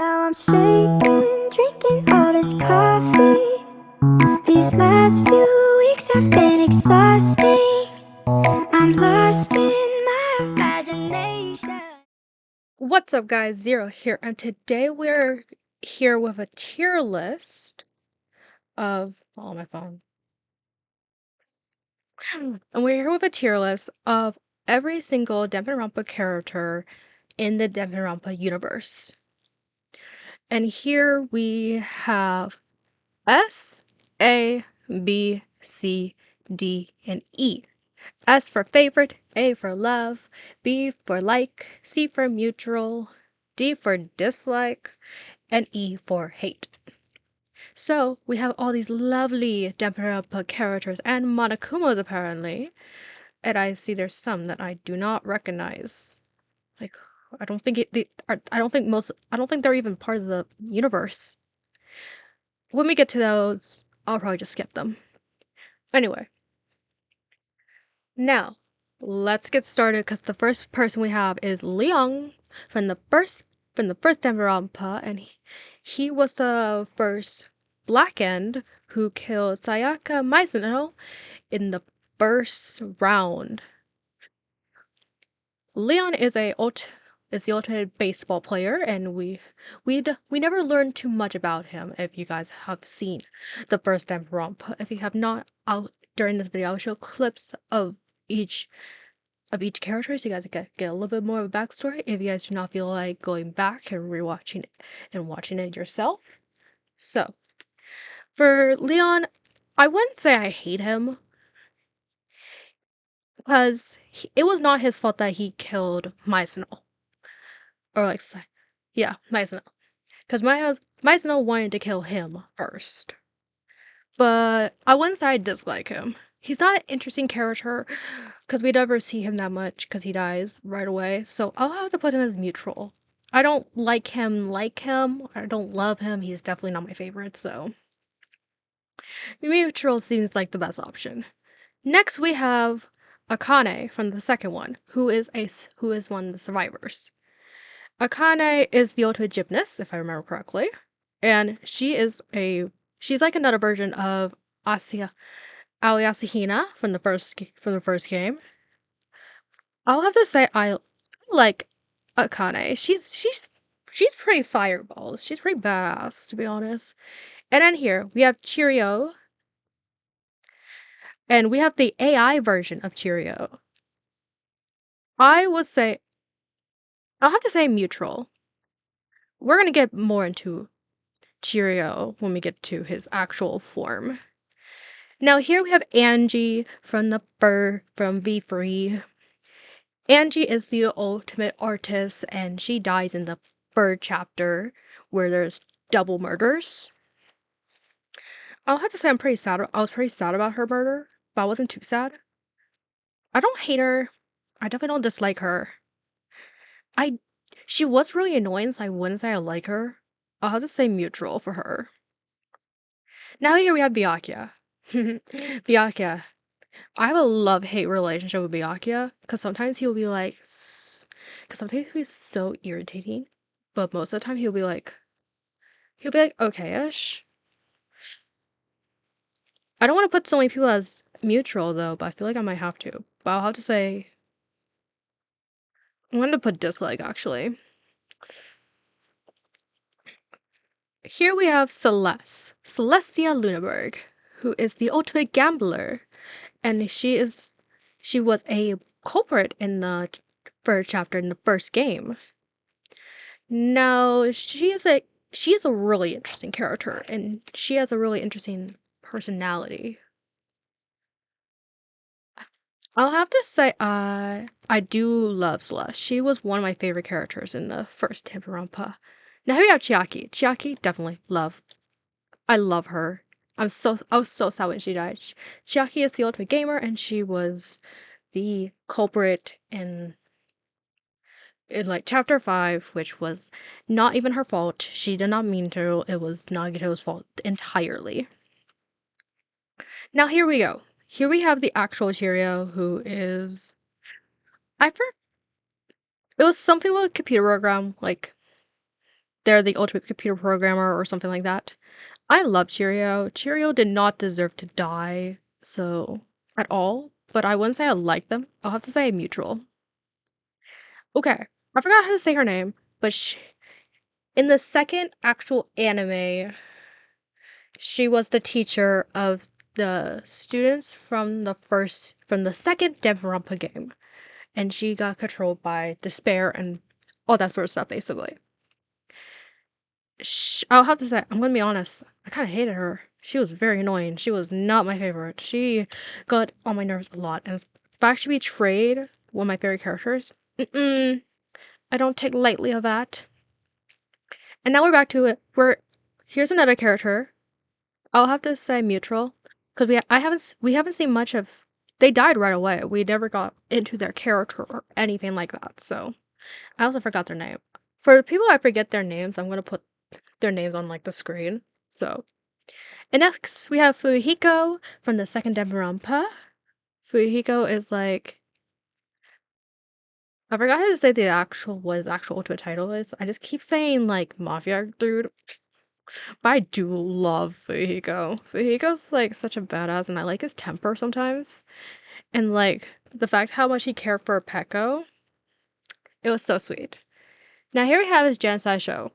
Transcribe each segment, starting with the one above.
Now I'm shaking, drinking all this coffee. These last few weeks have been exhausting. I'm lost in my imagination. What's up, guys? Zero here, and today we're here with a tier list of my phone. And we're here with a tier list of every single Danganronpa character in the Danganronpa universe. And here we have S, A, B, C, D, and E. S for favorite, A for love, B for like, C for mutual, D for dislike, and E for hate. So we have all these lovely Danganronpa characters and Monokumos apparently, and I see there's some that I do not recognize. Like I don't think I don't think they're even part of the universe. When we get to those, I'll probably just skip them. Anyway, now let's get started because the first person we have is Leon from the first Danganronpa, and he was the first Black End who killed Sayaka Mizuno in the first round. Leon is the ultimate baseball player, and we never learned too much about him. If you guys have seen the first Danganronpa, if you have not, I'll during this video I'll show clips each each character so you guys get a little bit more of a backstory if you guys do not feel like going back and rewatching it and watching it yourself. So for Leon, I wouldn't say I hate him because it was not his fault that he killed Mizuno. Or like, yeah, Mizuno. Because Mizuno wanted to kill him first. But I wouldn't say I dislike him. He's not an interesting character because we never see him that much because he dies right away. So I'll have to put him as neutral. I don't like him. I don't love him. He's definitely not my favorite. So neutral seems like the best option. Next we have Akane from the second one, who is one of the survivors. Akane is the ultimate gymnast, if I remember correctly, and she's like another version of Aoi from the first game. I'll have to say I like Akane. She's pretty fireballs. She's pretty badass, to be honest. And then here we have Cheerio, and we have the AI version of Cheerio. I would say I'll have to say neutral. We're gonna get more into Cheerio when we get to his actual form. Now here we have Angie from from V3. Angie is the ultimate artist and she dies in the third chapter where there's double murders. I'll have to say I was pretty sad about her murder, but I wasn't too sad. I don't hate her. I definitely don't dislike her. I She was really annoying, so I wouldn't say I like her. I'll have to say neutral for her. Now here we have Byakuya. Byakuya. I have a love-hate relationship with Byakuya because sometimes because sometimes he's so irritating, but most of the time he'll be like okay-ish. I don't want to put so many people as neutral though, but I feel like I might have to. But I'll have to say I'm going to put dislike actually. Here we have Celestia Luneberg, who is the ultimate gambler, and she was a culprit in the first chapter in the first game. Now, she is a really interesting character, and she has a really interesting personality. I'll have to say, I do love Celeste. She was one of my favorite characters in the first Danganronpa. Now here we have Chiaki. Chiaki, definitely love. I love her. I was so sad when she died. Chiaki is the ultimate gamer, and she was the culprit in like chapter 5, which was not even her fault. She did not mean to. It was Nagito's fault entirely. Now here we go. Here we have the actual Cheerio, who is I for it was something with a computer program, like they're the ultimate computer programmer or something like that. I love Cheerio. Cheerio did not deserve to die, so at all, but I wouldn't say I like them. I'll have to say mutual. Okay, I forgot how to say her name, but in the second actual anime, she was the teacher of the students from the second Danganronpa game, and she got controlled by despair and all that sort of stuff, basically. I'll have to say, I'm gonna be honest, I kind of hated her. She was very annoying. She was not my favorite. She got on my nerves a lot, and the fact she betrayed one of my favorite characters, I don't take lightly of that. And now we're back to it. Here's another character. I'll have to say mutual, because we haven't seen much of. They died right away. We never got into their character or anything like that. So I also forgot their name. For the people I forget their names, I'm gonna put their names on like the screen. So, and next we have Fuyuhiko from the second Danganronpa. Fuyuhiko is like, I forgot how to say what his actual ultimate title is. I just keep saying like mafia dude, but I do love Fuyuhiko. Fuyuhiko's like such a badass, and I like his temper sometimes, and like the fact how much he cared for Peko. It was so sweet. Now here we have his genocide show,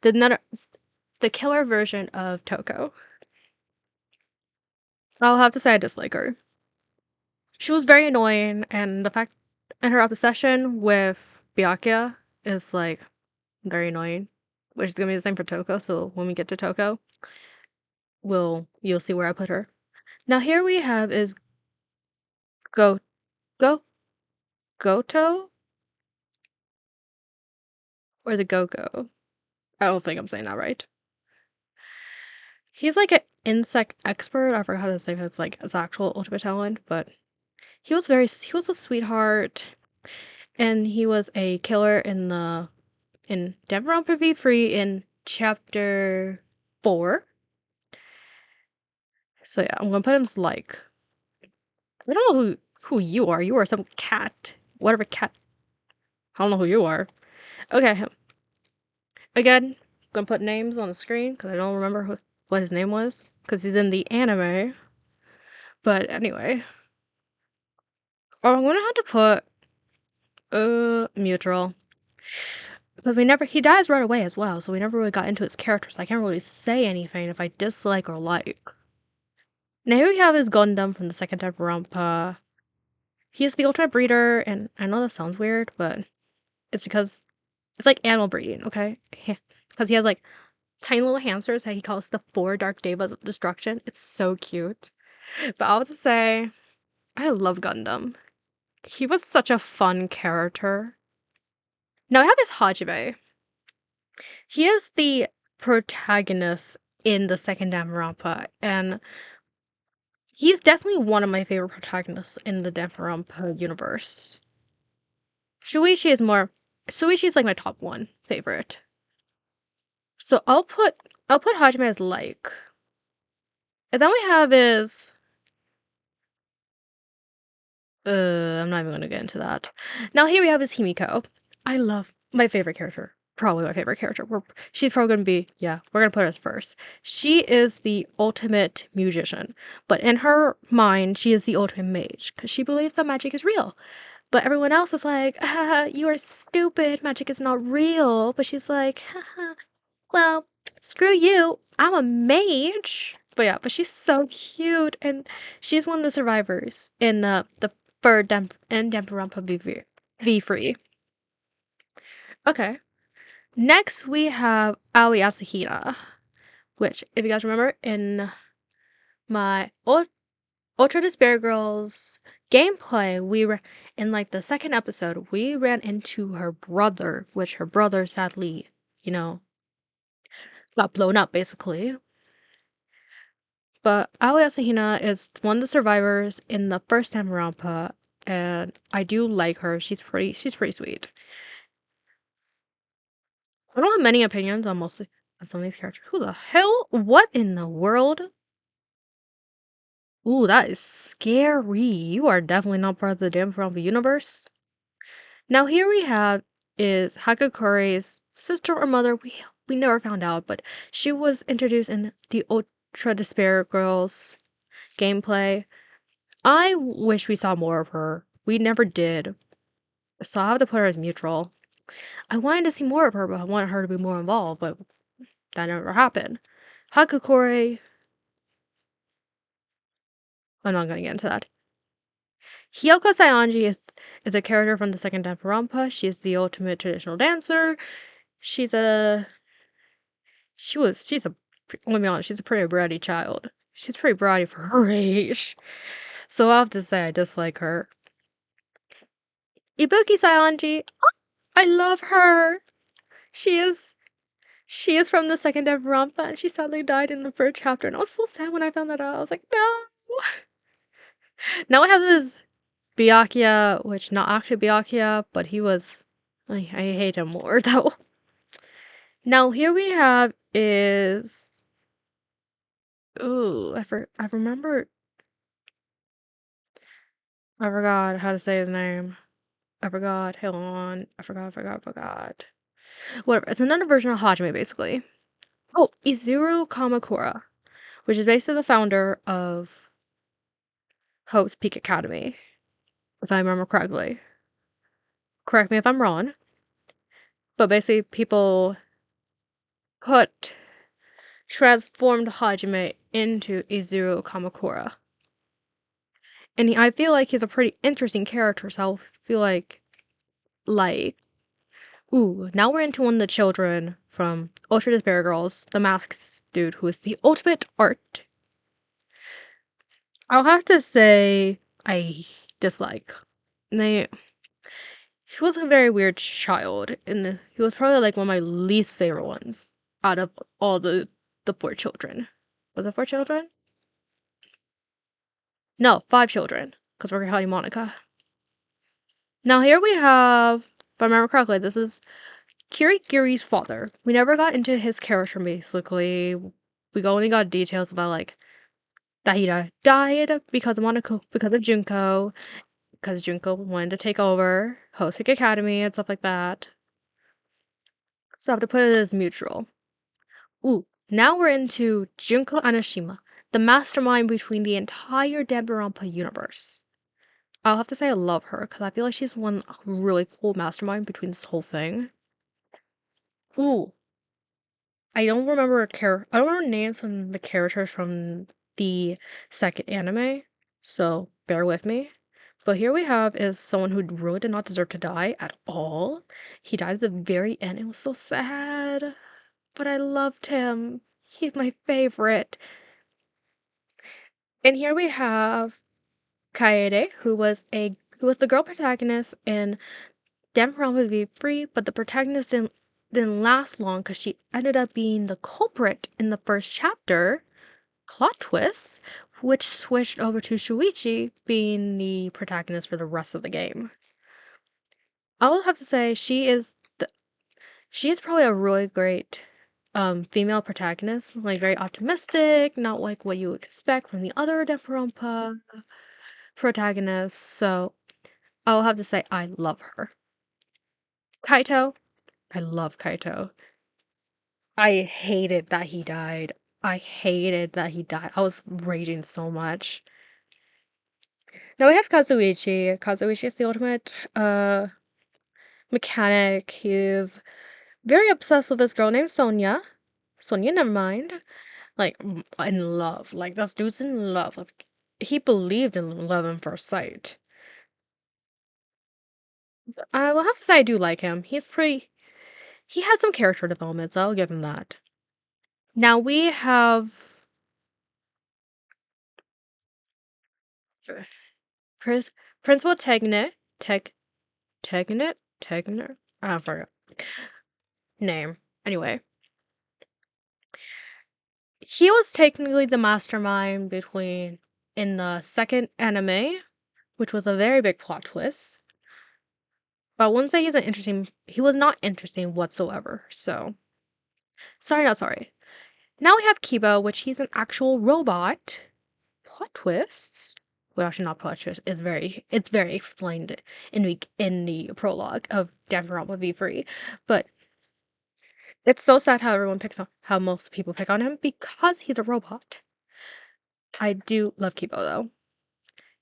the another, the killer version of Toko. I'll have to say I dislike her. She was very annoying, and the fact and her obsession with Byakuya is like very annoying, which is gonna be the same for Toko. So when we get to Toko, you'll see where I put her. Now here we have is Go Go Goto or the Go Go. I don't think I'm saying that right. He's like an insect expert. I forgot how to say his like his actual ultimate talent, but he was a sweetheart, and he was a killer in Danganronpa V Free in chapter 4. So yeah, I'm gonna put him as like, I don't know who you are. You are some cat, whatever cat. I don't know who you are. Okay, him again. Gonna put names on the screen because I don't remember what his name was because he's in the anime. But anyway, oh, I'm gonna have to put mutual because he dies right away as well, so we never really got into his characters. I can't really say anything if I dislike or like. Now here we have his Gundam from the second Danganronpa. He is the ultimate breeder, and I know that sounds weird, but it's because it's like animal breeding, okay? Because he has like tiny little hamsters that he calls the 4 Dark Devas of Destruction. It's so cute. But I'll just say, I love Gundam. He was such a fun character. Now I have his Hajime. He is the protagonist in the second Danganronpa, and he's definitely one of my favorite protagonists in the Danganronpa universe. Shuichi is more. Shuichi is like my top one favorite. So I'll put Hajime as like. And then we have is I'm not even gonna get into that. Now here we have is Himiko. I love my favorite character. Probably my favorite character. She's probably gonna be, yeah, we're gonna put her as first. She is the ultimate musician, but in her mind, she is the ultimate mage because she believes that magic is real. But everyone else is like, you are stupid. Magic is not real. But she's like, haha, well, screw you. I'm a mage. But yeah, but she's so cute. And she's one of the survivors in the third Danganronpa V Free. Okay. Next, we have Aoi Asahina, which, if you guys remember, in my Ultra Despair Girls gameplay, we were in like the second episode, we ran into her brother, which her brother sadly, got blown up basically. But Aoi Asahina is one of the survivors in the first time Rampa, and I do like her. She's pretty sweet. I don't have many opinions on mostly on some of these characters. Who the hell? What in the world? Ooh, that is scary. You are definitely not part of the Danganronpa universe. Now here we have is Hakakure's sister or mother. We never found out, but she was introduced in the Ultra Despair Girls gameplay. I wish we saw more of her. We never did, so I'll have to put her as neutral. I wanted to see more of her, but I wanted her to be more involved, but that never happened. Hakakure, I'm not gonna get into that. Hyoko Saionji is a character from the second Danganronpa. She is the ultimate traditional dancer. She's a she's a let me be honest, she's a pretty bratty child. She's pretty bratty for her age. So I'll have to say I dislike her. Ibuki Saionji, I love her. She is she is from the second Danganronpa and she sadly died in the first chapter and I was so sad when I found that out. I was like, no. Now I have this Byakuya, which not actually Byakuya, but he was I hate him more though. Now here we have is ooh, I remember I forgot how to say his name. I forgot. Hold on. I forgot. Whatever. It's another version of Hajime, basically. Oh, Izuru Kamakura, which is basically the founder of Hope's Peak Academy, if I remember correctly. Correct me if I'm wrong. But basically, people put transformed Hajime into Izuru Kamakura. And I feel like he's a pretty interesting character, so I feel like, ooh, now we're into one of the children from Ultra Despair Girls, the masked dude who is the ultimate art. I'll have to say I dislike. They he was a very weird child, and he was probably like one of my least favorite ones out of all the four children. Was it four children? No, five children, because we're counting Monica. Now here we have, if I remember correctly, this is Kirigiri's father. We never got into his character basically. We only got details about like that he died because of Monaco, because of Junko, because Junko wanted to take over Hosek Academy and stuff like that. So I have to put it as mutual. Ooh, now we're into Junko Anashima, the mastermind between the entire Danganronpa universe. I'll have to say I love her because I feel like she's one really cool mastermind between this whole thing. Ooh, I don't remember names from the characters from the second anime, so bear with me. But here we have is someone who really did not deserve to die at all. He died at the very end. It was so sad. But I loved him. He's my favorite. And here we have Kaede, who was the girl protagonist in Danganronpa Be Free, but the protagonist didn't last long because she ended up being the culprit in the first chapter, plot twist, which switched over to Shuichi being the protagonist for the rest of the game. I will have to say she is probably a really great female protagonist, like very optimistic, not like what you expect from the other Danganronpa protagonists. So I'll have to say I love her. Kaito, I love Kaito. I hated that he died. I hated that he died. I was raging so much. Now we have Kazuichi. Kazuichi is the ultimate mechanic. He's very obsessed with this girl named Sonia. Sonia, never mind. Like in love. Like this dude's in love. Like he believed in love at first sight. I will have to say I do like him. He had some character development, so I'll give him that. Now we have Prince Principal Tegnet? I forgot. Name. Anyway. He was technically the mastermind between in the second anime, which was a very big plot twist. But I wouldn't say he was not interesting whatsoever, so. Sorry, not sorry. Now we have Kiba, which he's an actual robot. Plot twists. well, actually not plot twist. It's very explained in the prologue of Danganronpa V Free, but it's so sad how most people pick on him because he's a robot. I do love Kibo though.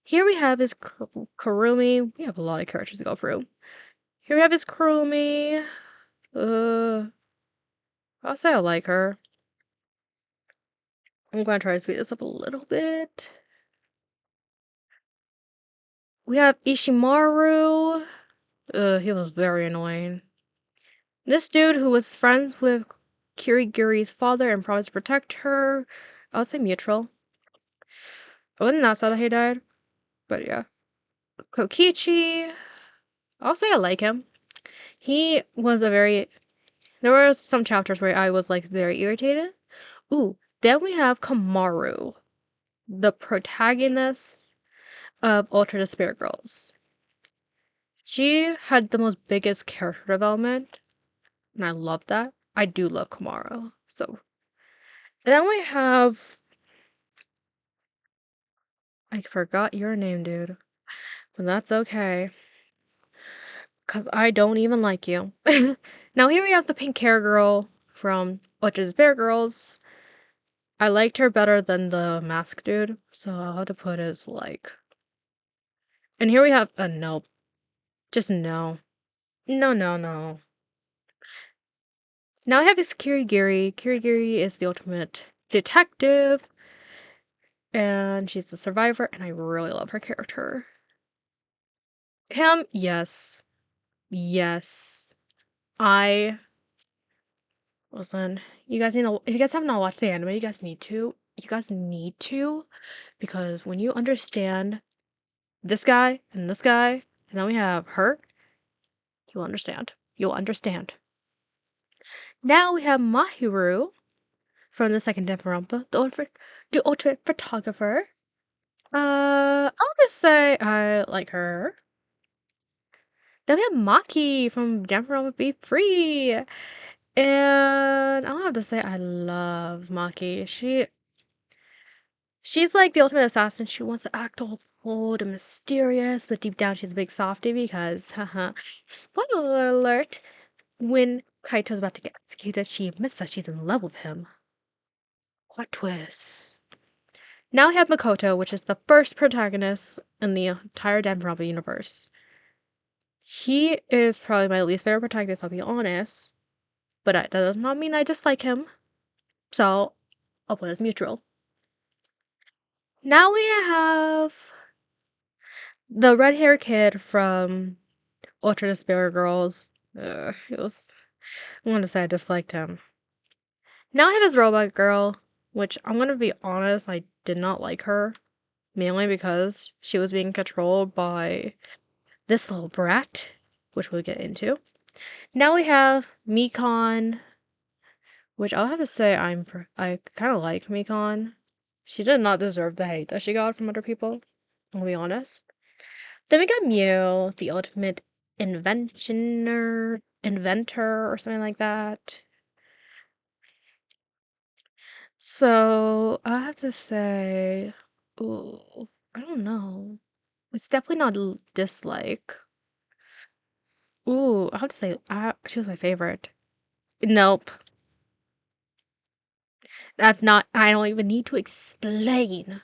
Here we have his Kurumi. We have a lot of characters to go through. Here we have his Kurumi. I'll say I like her. I'm gonna try to speed this up a little bit. We have Ishimaru. He was very annoying. This dude who was friends with Kirigiri's father and promised to protect her. I'll say neutral. I wasn't that sad that he died, but yeah. Kokichi. I'll say I like him. He was a very. There were some chapters where I was like very irritated. Ooh, then we have Kamaru, the protagonist of Ultra the Spirit Girls. She had the most biggest character development, and I love that. I do love Kamaru. So then we have. I forgot your name, dude. But that's okay. Because I don't even like you. Now, here we have the pink hair girl from Ultra Bear Girls. I liked her better than the mask dude, so I'll have to put as like. And here we have a nope. Just no. No, no, no. Now I have this Kirigiri. Kirigiri is the ultimate detective, and she's the survivor, and I really love her character. Him, yes. Yes. I Listen, if you guys have not watched the anime, you guys need to. You guys need to, because when you understand this guy and this guy, and then we have her, you'll understand. You'll understand. Now we have Mahiru from the second Danganronpa, the ultimate photographer. I'll just say I like her. Then we have Maki from Danganronpa Be Free. And I'll have to say I love Maki. She's like the ultimate assassin. She wants to act all bold and mysterious, but deep down she's a big softie because, haha, spoiler alert, when Kaito's about to get executed, she admits that she's in love with him. What twist? Now we have Makoto, which is the first protagonist in the entire Danganronpa universe. He is probably my least favorite protagonist, I'll be honest, but that does not mean I dislike him, so I'll put as neutral. Now we have the red hair kid from Ultra Despair Girls. He was. I'm gonna say I disliked him. Now I have his robot girl, which I'm gonna be honest, I did not like her. Mainly because she was being controlled by this little brat, which we'll get into. Now we have Mikon, which I'll have to say I kind of like Mikon. She did not deserve the hate that she got from other people. I'll be honest. Then we got Mew, the ultimate inventor, or something like that. So I have to say, ooh, I don't know. It's definitely not dislike. Ooh, I have to say, she was my favorite. Nope, that's not. I don't even need to explain.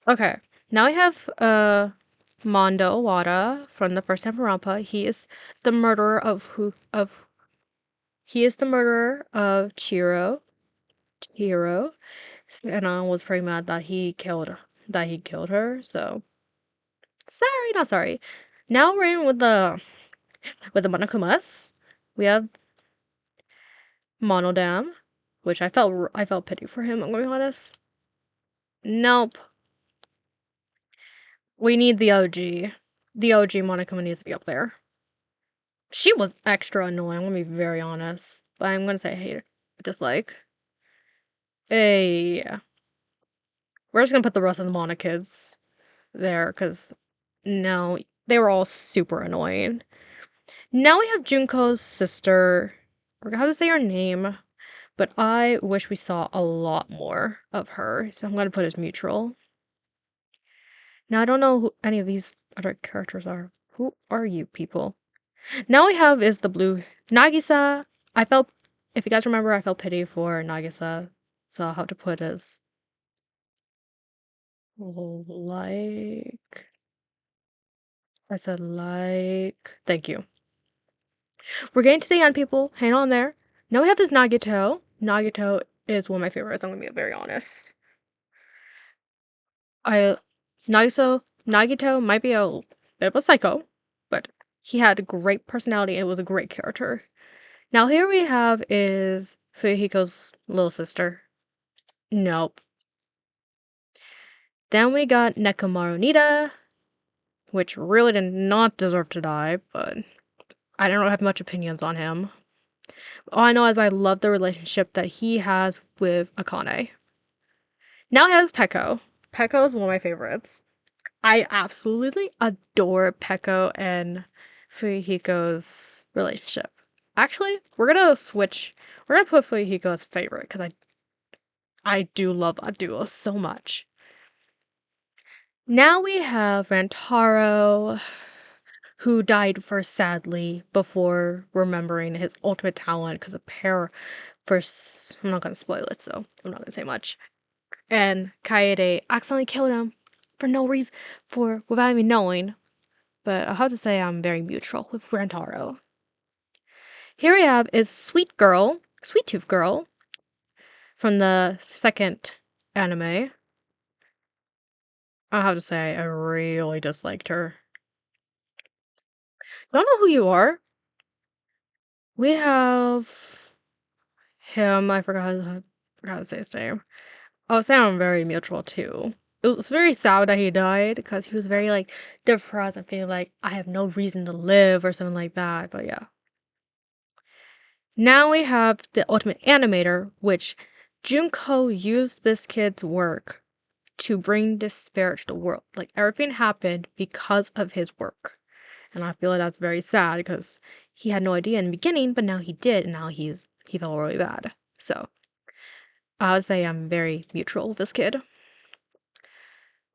Okay, now I have Mondo Owada from the first Danganronpa. He is the murderer of Chiro, and I was pretty mad that he killed her. So sorry, not sorry. Now we're in with the Monokumas. We have Monodam, which I felt pity for him. I'm gonna be honest. Nope, we need the OG. The OG Monokuma needs to be up there. She was extra annoying. I'm gonna be very honest, but I'm gonna say hate her. Dislike. Hey, yeah. We're just gonna put the rest of the Mono kids there because no, they were all super annoying. Now we have Junko's sister. I forgot how to say her name, but I wish we saw a lot more of her, so I'm gonna put as neutral. Now I don't know who any of these other characters are. Who are you people? Now we have is the blue Nagisa. I felt, if you guys remember, I felt pity for Nagisa, so I'll have to put as like. I said like. Thank you. We're getting to the end, people. Hang on there. Now we have this Nagito. Nagito is one of my favorites. I'm gonna be very honest. I Nagito might be a bit of a psycho, but he had a great personality and was a great character. Now here we have is Fuyuhiko's little sister. Nope. Then we got Nekomaru Nita, which really did not deserve to die, but I don't have much opinions on him. All I know is I love the relationship that he has with Akane. Now he has Peko. Peko is one of my favorites. I absolutely adore Peko and Fuyuhiko's relationship. Actually, we're gonna switch. We're gonna put Fuyuhiko as favorite because I do love that duo so much. Now we have Rantaro, who died first sadly before remembering his ultimate talent because a pair first. I'm not gonna spoil it, so I'm not gonna say much. And Kaede accidentally killed him for no reason, for without even knowing. But I have to say I'm very neutral with Rantaro. Here we have is Sweet Girl, Sweet Tooth Girl, from the second anime. I have to say I really disliked her. Don't know who you are. We have him. I forgot to say his name. I would say I'm very mutual too. It was very sad that he died because he was very like depressed and feeling like I have no reason to live or something like that. But yeah. Now we have the Ultimate Animator, which Junko used this kid's work to bring despair to the world. Like everything happened because of his work. And I feel like that's very sad because he had no idea in the beginning, but now he did, and now he felt really bad. So I would say I'm very neutral with this kid.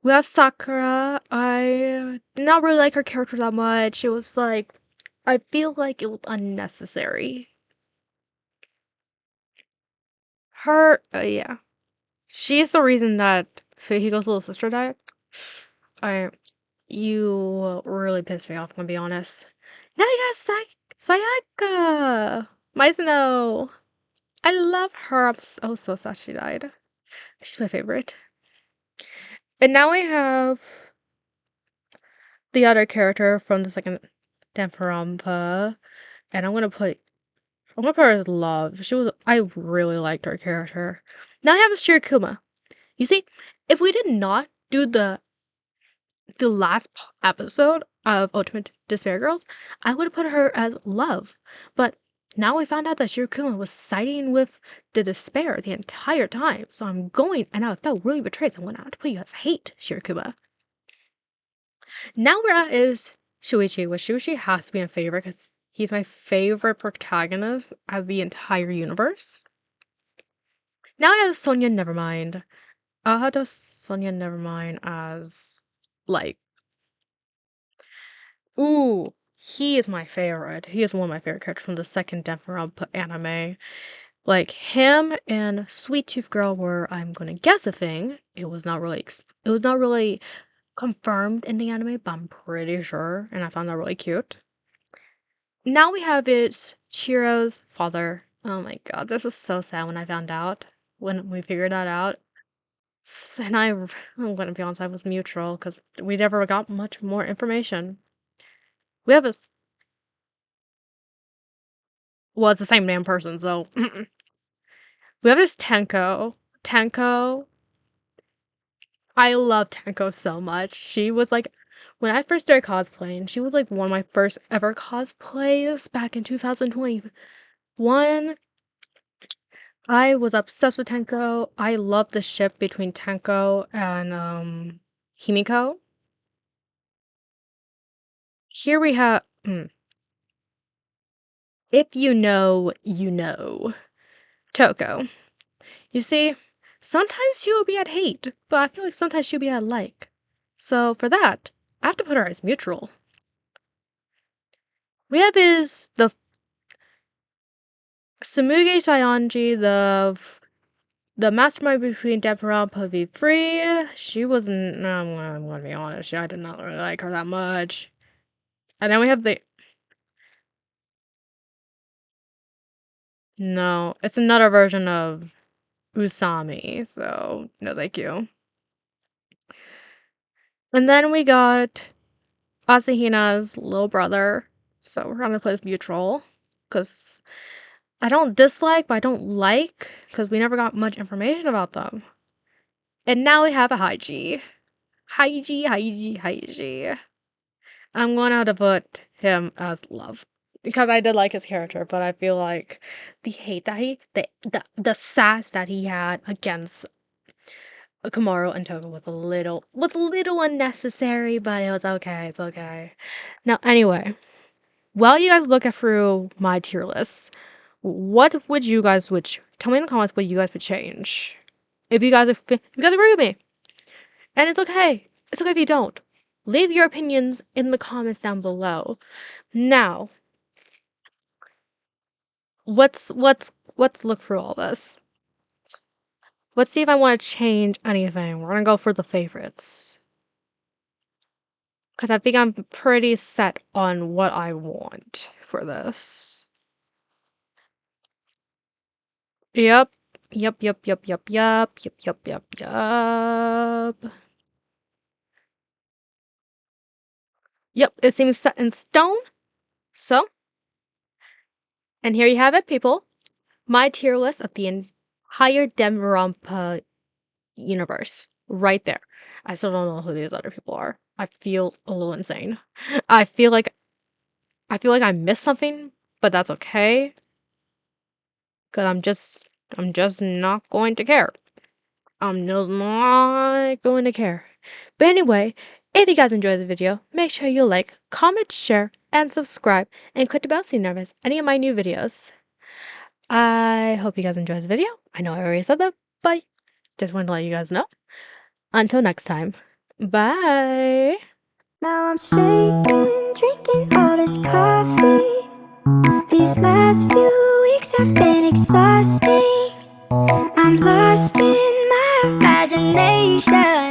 We have Sakura. I did not really like her character that much. It was like I feel like it was unnecessary. Yeah. She's the reason that Fuyuhiko's little sister died. I You really pissed me off, I'm gonna be honest. Now you got Sayaka! Mizuno! I love her. I'm so sad she died. She's my favorite. And now we have the other character from the second Danganronpa, and I'm gonna put her as love. I really liked her character. Now I have Shirokuma. You see, if we did not do the last episode of Ultimate Despair Girls, I would have put her as love. But now we found out that Shirokuma was siding with the despair the entire time. So I'm going, and I felt really betrayed. So I'm going to have to put you as hate, Shirokuma. Now we're at is Shuichi, which Shuichi has to be my favorite because he's my favorite protagonist of the entire universe. Now I have Sonia Nevermind. I'll have to Sonia Nevermind as like ooh, he is my favorite. He is one of my favorite characters from the second Danganronpa anime. Like him and Sweet Tooth Girl were, I'm gonna guess a thing. It was not really confirmed in the anime, but I'm pretty sure, and I found that really cute. Now we have it's Chiro's father. Oh my god, this is so sad when I found out when we figured that out. And I'm gonna be honest, I was neutral because we never got much more information. We have a Well, it's the same damn person, so we have this Tenko. Tenko, I love Tenko so much. She was like when I first started cosplaying, she was like one of my first ever cosplays back in 2021. I was obsessed with Tenko. I love the ship between Tenko and Himiko. Here we have if you know, you know. Toko. You see, sometimes she will be at hate, but I feel like sometimes she'll be at like. So for that, I have to put her as mutual. We have is the Sumuge Saionji, the mastermind between Danganronpa V3. She wasn't. No, I'm gonna be honest. I did not really like her that much. And then we have the. No, it's another version of Usami. So no, thank you. And then we got Asahina's little brother. So we're gonna play as neutral, because I don't dislike, but I don't like, because we never got much information about them. And now we have a Haiji. Haiji. I'm going to have to put him as love, because I did like his character, but I feel like the hate that the sass that he had against Kamaru and Toga was a little unnecessary, but it was okay. It's okay. Now, anyway, while you guys look at through my tier list, what would you guys switch? Tell me in the comments what you guys would change. If you guys agree with me, and it's okay. It's okay if you don't. Leave your opinions in the comments down below. Now, let's look through all this. Let's see if I want to change anything. We're gonna go for the favorites, because I think I'm pretty set on what I want for this. Yep. Yep, it seems set in stone. So, and here you have it, people. My tier list of the entire Danganronpa universe. Right there. I still don't know who these other people are. I feel a little insane. I feel like I missed something, but that's okay. Cause I'm just not going to care. I'm just not going to care. But anyway, if you guys enjoyed the video, make sure you like, comment, share, and subscribe, and click the bell so you never miss any of my new videos. I hope you guys enjoyed the video. I know I already said that, but just wanted to let you guys know. Until next time, bye! Now I'm shaking, drinking all this coffee. These last few weeks have been exhausting. I'm lost in my imagination.